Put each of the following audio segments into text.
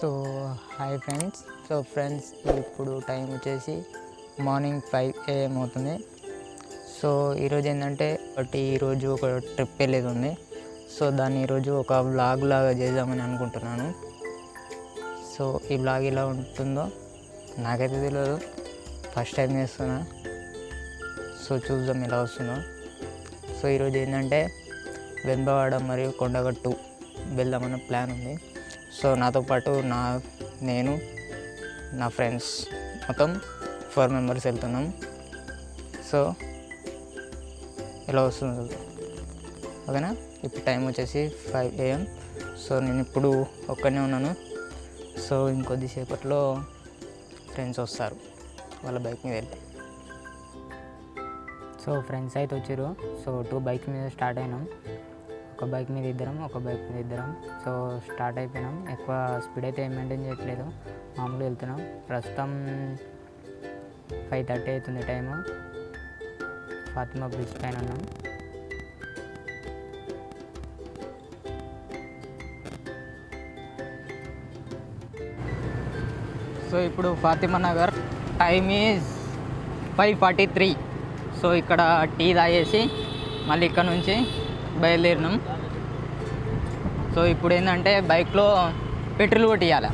So hi friends. Friends ఇప్పుడు time వచ్చేసి morning 5 AM అవుతుంది. సో ఈరోజు ఏంటంటే ఈరోజు ఒక ట్రిప్ వెళ్ళేది ఉంది. సో దాన్ని ఈరోజు ఒక వ్లాగ్ లాగా చేద్దామని అనుకుంటున్నాను. సో ఈ వ్లాగ్ ఎలా ఉంటుందో నాకైతే తెలియదు, ఫస్ట్ టైం చేస్తున్నా. సో చూద్దాం ఎలా వస్తుందో. సో ఈరోజు ఏంటంటే వెంబవాడ మరియు కొండగట్టు వెళ్దామన్న ప్లాన్ ఉంది. సో నాతో పాటు నేను నా ఫ్రెండ్స్ మొత్తం 4 మెంబర్స్ వెళ్తున్నాం. సో ఎలా వస్తుందో చూద్దాం, ఓకేనా. ఇప్పుడు టైం వచ్చేసి 5 AM. సో నేను ఇప్పుడు ఒక్కనే ఉన్నాను. సో ఇంకొద్దిసేపట్లో ఫ్రెండ్స్ వస్తారు, వాళ్ళ బైక్ మీద వెళ్ళి. సో ఫ్రెండ్స్ అయితే వచ్చారు. సో 2 బైక్ మీద స్టార్ట్ అయినాం. ఒక బైక్ మీద ఇద్దరం, ఒక బైక్ మీద ఇద్దరం. సో స్టార్ట్ అయిపోయినాం. ఎక్కువ స్పీడ్ అయితే ఏం మెయింటైన్ చేయట్లేదు, మామూలుగా వెళ్తున్నాం. ప్రస్తుతం 5:30 అవుతుంది టైము. ఫాతిమా బ్రిడ్జ్ పైన ఉన్నాం. సో ఇప్పుడు Fatima Nagar, time is 5:43. So ఇక్కడ టీ తాగేసి మళ్ళీ ఇక్కడ నుంచి బయలుదేరినాం. సో ఇప్పుడు ఏంటంటే బైక్లో పెట్రోల్ కొట్టియాలి.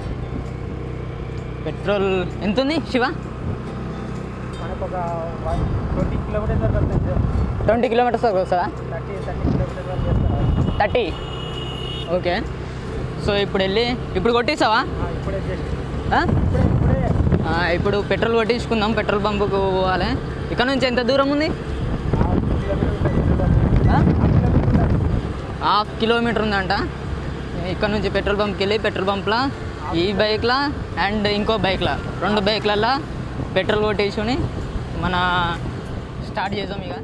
పెట్రోల్ ఎంత ఉంది శివ? మనకు ఒక 20 కిలోమీటర్స్ వస్తుంది. 20 కిలోమీటర్స్ వరకు వస్తుందా? 30 కిలోమీటర్స్ వరకు 30. ఓకే. సో ఇప్పుడు వెళ్ళి ఇప్పుడు కొట్టేసావా? ఇప్పుడే ఇప్పుడు పెట్రోల్ కొట్టించుకుందాం. పెట్రోల్ పంపుకు పోవాలి. ఇక్కడ నుంచి ఎంత దూరం ఉంది? 1/2 కిలోమీటర్ ఉందంట. ఇక్కడ నుంచి పెట్రోల్ పంప్కి వెళ్ళి పెట్రోల్ పంప్లో ఈ బైక్లో అండ్ ఇంకో బైక్లో 2 బైక్లలో పెట్రోల్ కొట్టేసుకొని మన స్టార్ట్ చేద్దాం ఇక.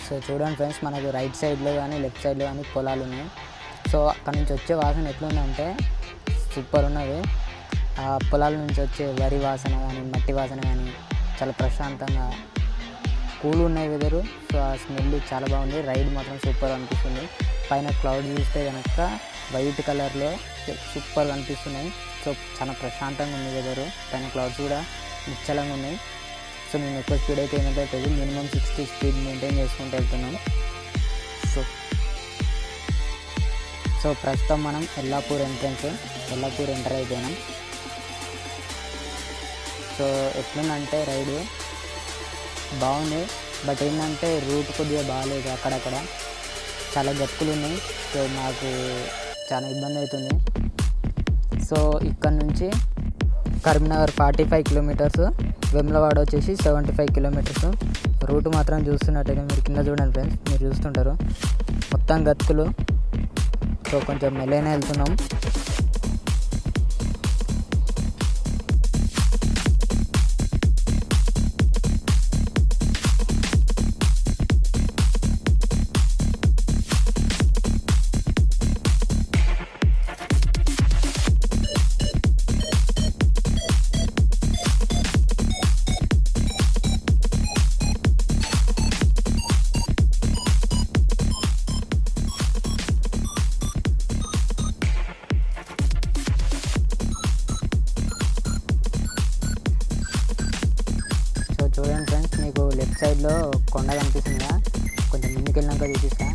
సో చూడండి ఫ్రెండ్స్, మనకు రైట్ సైడ్లో కానీ లెఫ్ట్ సైడ్లో కానీ పొలాలు ఉన్నాయి. సో అక్కడ నుంచి వచ్చే వాసన ఎట్లుందంటే సూపర్ ఉన్నది. ఆ పొలాల నుంచి వచ్చే వరి వాసన కానీ మట్టి వాసన కానీ చాలా ప్రశాంతంగా కూల్ ఉన్నాయి వెదరు. సో ఆ స్మెల్ చాలా బాగుంది. రైడ్ మాత్రం సూపర్ అనిపిస్తుంది. పైన క్లౌడ్ చూస్తే కనుక వైట్ కలర్లో సూపర్ అనిపిస్తున్నాయి. సో చాలా ప్రశాంతంగా ఉంది వెదరు. పైన క్లౌడ్స్ కూడా నిశ్చలంగా ఉన్నాయి. సో మేము ఎక్కువ స్పీడ్ అయితే ఏమైతే మినిమం 60 స్పీడ్ మెయింటైన్ చేసుకుంటూ వెళ్తున్నాం. సో ప్రస్తుతం మనం ఎల్లాపూర్ ఎంటర్ అయిపోయినాం. సో ఎట్లుందంటే రైడ్ బాగుంది, బట్ ఏంటంటే రూట్ కొద్దిగా బాగాలేదు. అక్కడక్కడ చాలా గతుకులు ఉన్నాయి. సో మాకు చాలా ఇబ్బంది అవుతుంది. సో ఇక్కడ నుంచి కరీంనగర్ 45 కిలోమీటర్స్, వేములవాడ వచ్చేసి 75 కిలోమీటర్స్. రూట్ మాత్రం చూస్తున్నట్టయితే మీరు కింద చూడండి ఫ్రెండ్స్, మీరు చూస్తుంటారు మొత్తం గతుకులు. సో కొంచెం మెల్లగానే వెళ్తున్నాం. చూడండి ఫ్రెండ్స్, మీకు లెఫ్ట్ సైడ్లో కొండ కనిపిస్తుందా? కొంచెం ముందుకు వెళ్ళినాక చూపిస్తా.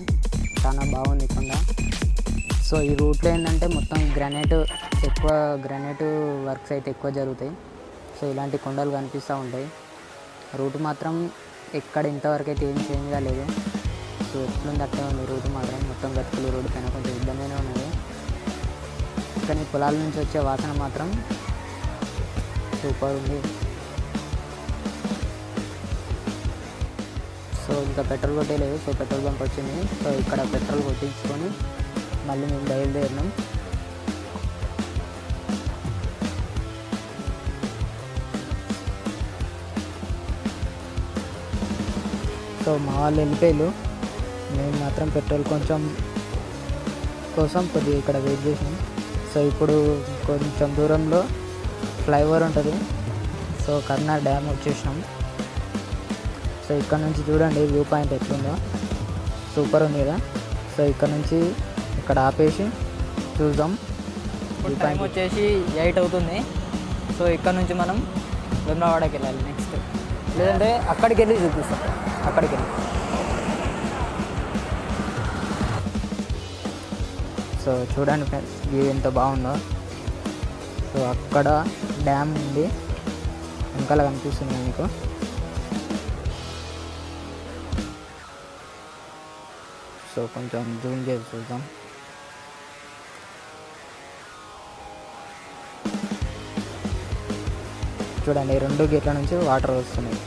చాలా బాగుంది కొండ. సో ఈ రూట్లో ఏంటంటే మొత్తం గ్రానైట్ వర్క్స్ అయితే ఎక్కువ జరుగుతాయి. సో ఇలాంటి కొండలు కనిపిస్తూ ఉంటాయి. రూట్ మాత్రం ఎక్కడ ఇంతవరకు అయితే ఏం చేంజ్ కాలేదు. సో ఎట్లుంది అట్టే ఉంది రూట్ మాత్రం. మొత్తం గతుకులు రోడ్డు పైన కొంచెం ఇబ్బందిగానే ఉన్నది. కానీ పొలాల నుంచి వచ్చే వాసన మాత్రం సూపర్ ఉంది. సో ఇంకా పెట్రోల్ కొట్టేయలేదు. సో పెట్రోల్ బంక్ వచ్చింది. సో ఇక్కడ పెట్రోల్ కొట్టించుకొని మళ్ళీ మేము బయలుదేరినాం. సో మా వాళ్ళు వెళ్ళిపోయారు. మేము మాత్రం పెట్రోల్ కోసం కొద్దిగా ఇక్కడ వెయిట్ చేసాం. సో ఇప్పుడు కొంచెం దూరంలో ఫ్లైఓవర్ ఉంటుంది. సో కర్నార్ డ్యామ్ వచ్చేసినాం. సో ఇక్కడ నుంచి చూడండి వ్యూ పాయింట్ ఎట్లుందో, సూపర్ ఉంది కదా. సో ఇక్కడ నుంచి ఇక్కడ ఆపేసి చూద్దాం. వ్యూ పాయింట్ వచ్చేసి 8 అవుతుంది. సో ఇక్కడ నుంచి మనం వేములవాడకి వెళ్ళాలి నెక్స్ట్, లేదంటే అక్కడికి వెళ్ళి చూపిస్తాం. అక్కడికి వెళ్ళి సో చూడండి ఫ్రెండ్స్, వ్యూ ఎంత బాగుందో. సో అక్కడ డ్యామ్ ఉంది, వెనకాల కనిపిస్తుంది మీకు. సో కొంచెం జూమ్ చేసి చూద్దాం. చూడండి 2 గేట్ల నుంచి వాటర్ వస్తున్నాయి.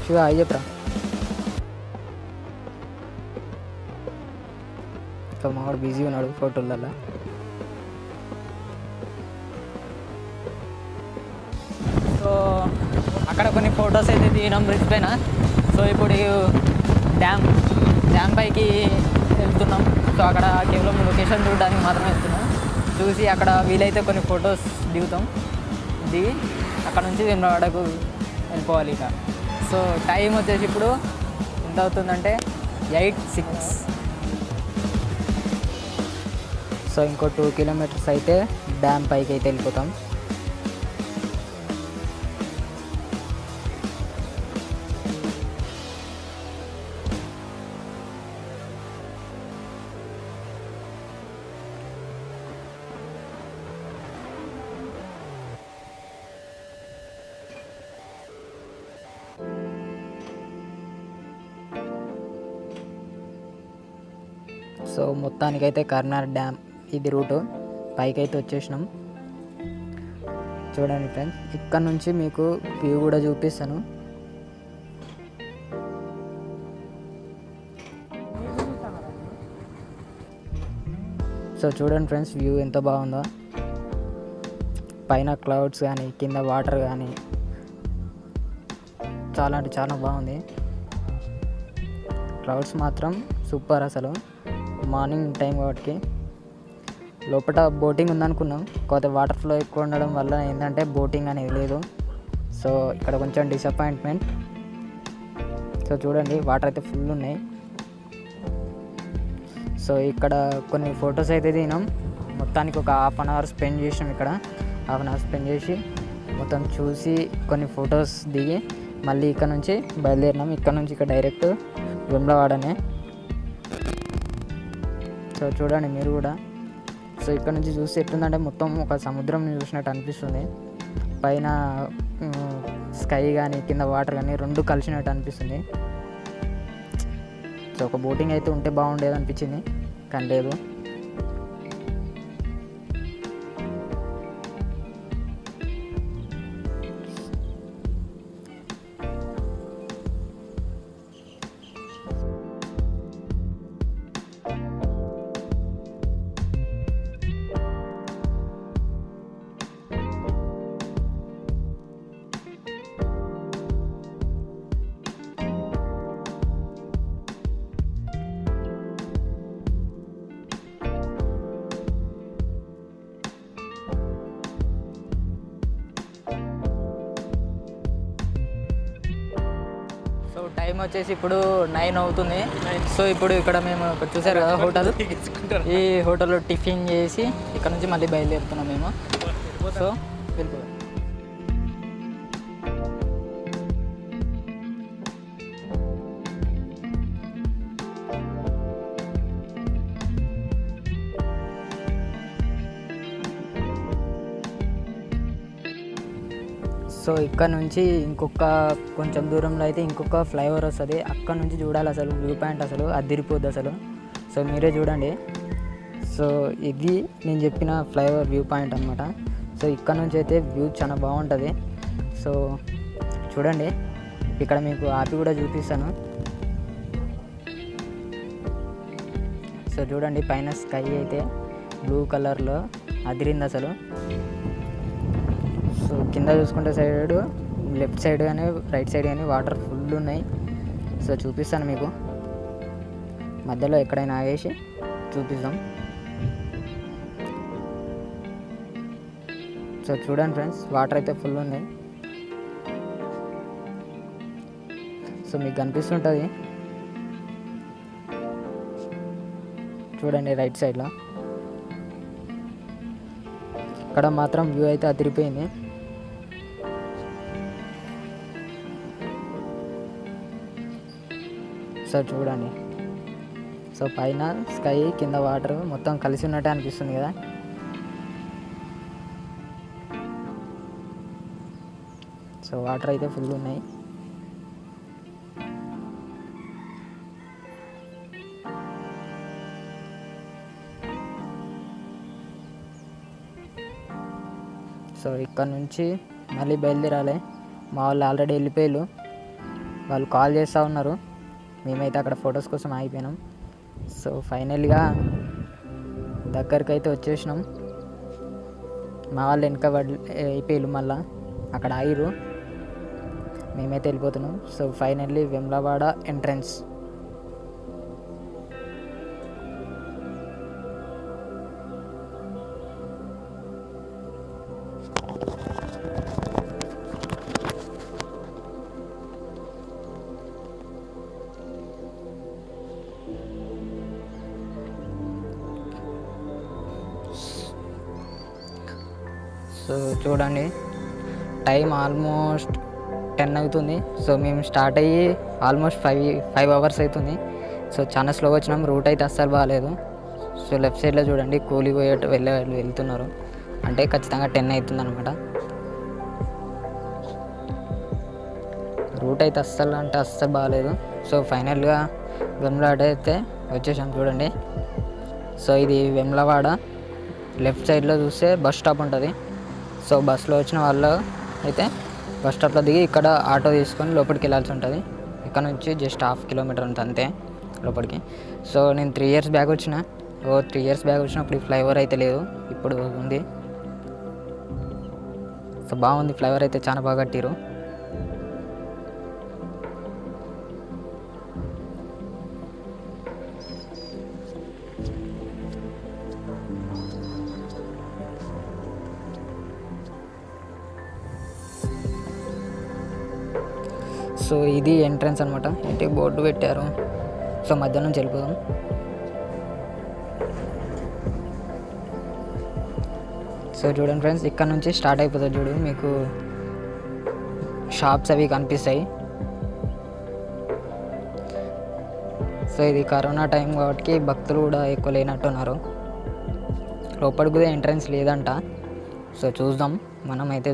శివ అయ్యి చెప్పరా. ఇంకా మావాడు బిజీ ఉన్నాడు ఫోటోలలో. సో అక్కడ కొన్ని ఫొటోస్ అయితే తీయడం బ్రిడ్జ్ పైన. సో ఇప్పుడు డ్యామ్ పైకి వెళ్తున్నాం. సో అక్కడ కేవలం లొకేషన్ చూడడానికి మాత్రమే వెళ్తున్నాం. చూసి అక్కడ వీలైతే కొన్ని ఫొటోస్ దిగి అక్కడ నుంచి వేములవాడకు వెళ్ళిపోవాలి. ఇక సో టైం వచ్చేసి ఇప్పుడు ఎంత అవుతుందంటే 8:06. సో ఇంకో 2 కిలోమీటర్స్ అయితే డ్యామ్ పైకి అయితే వెళ్ళిపోతాం. సో మొత్తానికైతే కర్నార్ డ్యామ్ ఇది రూటు పైకి అయితే వచ్చేసినాం. చూడండి ఫ్రెండ్స్, ఇక్కడ నుంచి మీకు వ్యూ కూడా చూపిస్తాను. సో చూడండి ఫ్రెండ్స్, వ్యూ ఎంత బాగుందో. పైన క్లౌడ్స్ కానీ కింద వాటర్ కానీ చాలా అంటే చాలా బాగుంది. క్లౌడ్స్ మాత్రం సూపర్ అసలు. మార్నింగ్ టైం కాబట్టి లోపల బోటింగ్ ఉందనుకున్నాం, కాకపోతే వాటర్ ఫ్లో ఎక్కువ ఉండడం వల్ల ఏంటంటే బోటింగ్ అనేది లేదు. సో ఇక్కడ కొంచెం డిసప్పాయింట్మెంట్. సో చూడండి, వాటర్ అయితే ఫుల్ ఉన్నాయి. సో ఇక్కడ కొన్ని ఫొటోస్ అయితే దిగినాం. మొత్తానికి ఒక హాఫ్ అన్ అవర్ స్పెండ్ చేసినాం. ఇక్కడ హాఫ్ అన్ అవర్ స్పెండ్ చేసి మొత్తం చూసి కొన్ని ఫొటోస్ దిగి మళ్ళీ ఇక్కడ నుంచి బయలుదేరినాం. ఇక్కడ నుంచి ఇక్కడ డైరెక్ట్ వేములవాడనే. సో చూడండి మీరు కూడా. సో ఇక్కడ నుంచి చూస్తే ఎట్లుందంటే మొత్తం ఒక సముద్రం చూసినట్టు అనిపిస్తుంది. పైన స్కై కానీ కింద వాటర్ కానీ రెండు కలిసినట్టు అనిపిస్తుంది. సో ఒక బోటింగ్ అయితే ఉంటే బాగుండేది అనిపించింది, కానీ లేదు. టైం వచ్చేసి ఇప్పుడు 9 అవుతుంది. సో ఇప్పుడు ఇక్కడ మేము ఇక్కడ చూసారు కదా హోటల్, ఈ హోటల్లో టిఫిన్ చేసి ఇక్కడ నుంచి మళ్ళీ బయలుదేరుతున్నాం మేము. సో వెళ్ళిపోయాం. సో ఇక్కడ నుంచి కొంచెం దూరంలో అయితే ఇంకొక ఫ్లైఓవర్ వస్తుంది. అక్కడ నుంచి చూడాలి అసలు వ్యూ పాయింట్ అసలు అదిరిపోద్ది అసలు. సో మీరే చూడండి. సో ఇది నేను చెప్పిన ఫ్లైఓవర్ వ్యూ పాయింట్ అనమాట. సో ఇక్కడ నుంచి అయితే వ్యూ చాలా బాగుంటుంది. సో చూడండి, ఇక్కడ మీకు ఆపి కూడా చూపిస్తాను. సో చూడండి, పైన స్కై అయితే బ్లూ కలర్లో అదిరింది అసలు. సో కింద చూసుకుంటే సైడ్ లెఫ్ట్ సైడ్ కానీ రైట్ సైడ్ కానీ వాటర్ ఫుల్ ఉన్నాయి. సో చూపిస్తాను మీకు, మధ్యలో ఎక్కడైనా ఆగేసి చూపిస్తాం. సో చూడండి ఫ్రెండ్స్, వాటర్ అయితే ఫుల్ ఉన్నాయి. సో మీకు కనిపిస్తుంటుంది చూడండి రైట్ సైడ్లో. ఇక్కడ మాత్రం వ్యూ అయితే అదిరిపోయింది. సో చూడండి, సో పైన స్కై కింద వాటర్ మొత్తం కలిసి ఉన్నట్టే అనిపిస్తుంది కదా. సో వాటర్ అయితే ఫుల్ ఉన్నాయి. సో ఇక్కడ నుంచి మళ్ళీ బయలుదేరాలి. మా వాళ్ళు ఆల్రెడీ వెళ్ళిపోయారు, వాళ్ళు కాల్ చేస్తూ ఉన్నారు. మేమైతే అక్కడ ఫొటోస్ కోసం ఆగిపోయినాం. సో ఫైనల్గా దగ్గరికి అయితే వచ్చేసినాం. మా వాళ్ళు వెనక అయిపోయారు, మళ్ళీ అక్కడ ఆగిరు. మేమైతే వెళ్ళిపోతున్నాం. So finally Vemulawada entrance. So చూడండి, టైం ఆల్మోస్ట్ 10 అవుతుంది. సో మేము స్టార్ట్ అయ్యి ఆల్మోస్ట్ 5 అవర్స్ అవుతుంది. సో చాలా స్లోగా వచ్చినాం. రూట్ అయితే అస్సలు బాగాలేదు. సో లెఫ్ట్ సైడ్లో చూడండి, కూలి వెళ్తున్నారు. అంటే ఖచ్చితంగా 10 అవుతుంది అనమాట. రూట్ అయితే అస్సలు బాగాలేదు. సో ఫైనల్గా వేములవాడ అయితే వచ్చేసాం చూడండి. సో ఇది వేములవాడ. లెఫ్ట్ సైడ్లో చూస్తే బస్ స్టాప్ ఉంటుంది. సో బస్సులో వచ్చిన వాళ్ళు అయితే బస్ స్టాప్లో దిగి ఇక్కడ ఆటో తీసుకొని లోపలికి వెళ్ళాల్సి ఉంటుంది. ఇక్కడ నుంచి జస్ట్ 1/2 కిలోమీటర్ ఉంటుంది అంతే లోపలికి. సో నేను 3 ఇయర్స్ బ్యాక్ వచ్చిన. 3 ఇయర్స్ బ్యాక్ వచ్చినప్పుడు ఈ ఫ్లైఓవర్ అయితే లేదు, ఇప్పుడు ఉంది. సో బాగుంది, ఫ్లైఓవర్ అయితే చాలా బాగా కట్టిరు. సో ఇది ఎంట్రన్స్ అనమాట. ఏంటి బోర్డు పెట్టారు. సో మధ్య నుంచి వెళ్ళిపోదాం. సో చూడండి ఫ్రెండ్స్, ఇక్కడ నుంచి స్టార్ట్ అయిపోతుంది. చూడు మీకు షాప్స్ అవి కనిపిస్తాయి. సో ఇది కరోనా టైం కాబట్టి భక్తులు కూడా ఎక్కువ లేనట్టున్నారు. లోపలికి కూడా ఎంట్రన్స్ లేదంట. సో చూద్దాం మనం అయితే.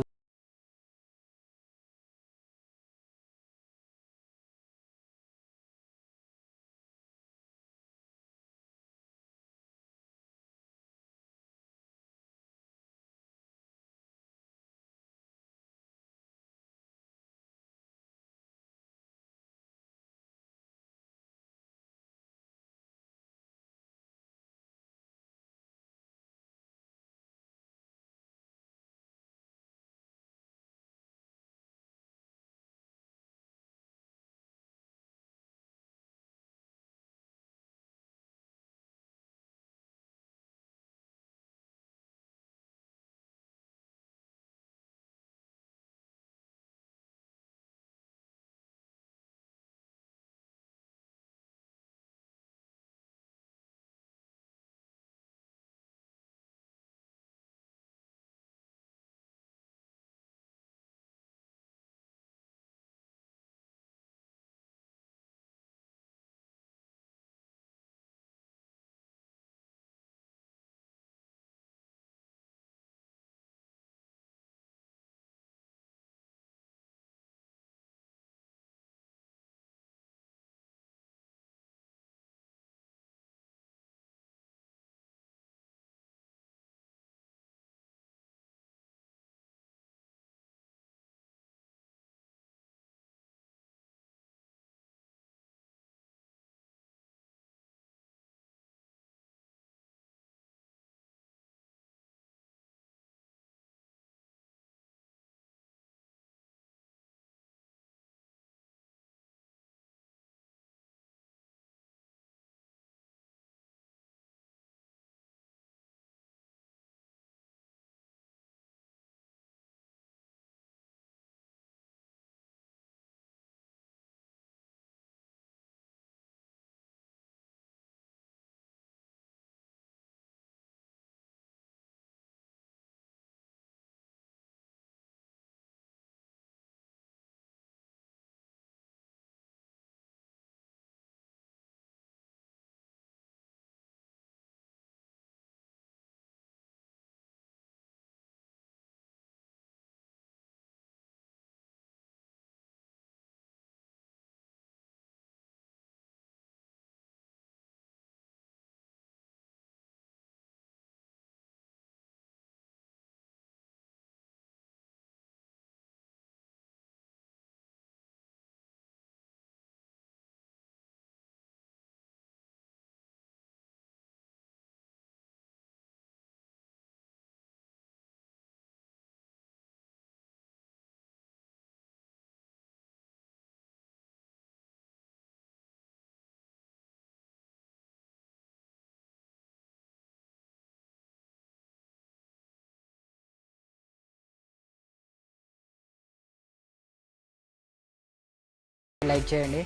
లైక్ చేయండి.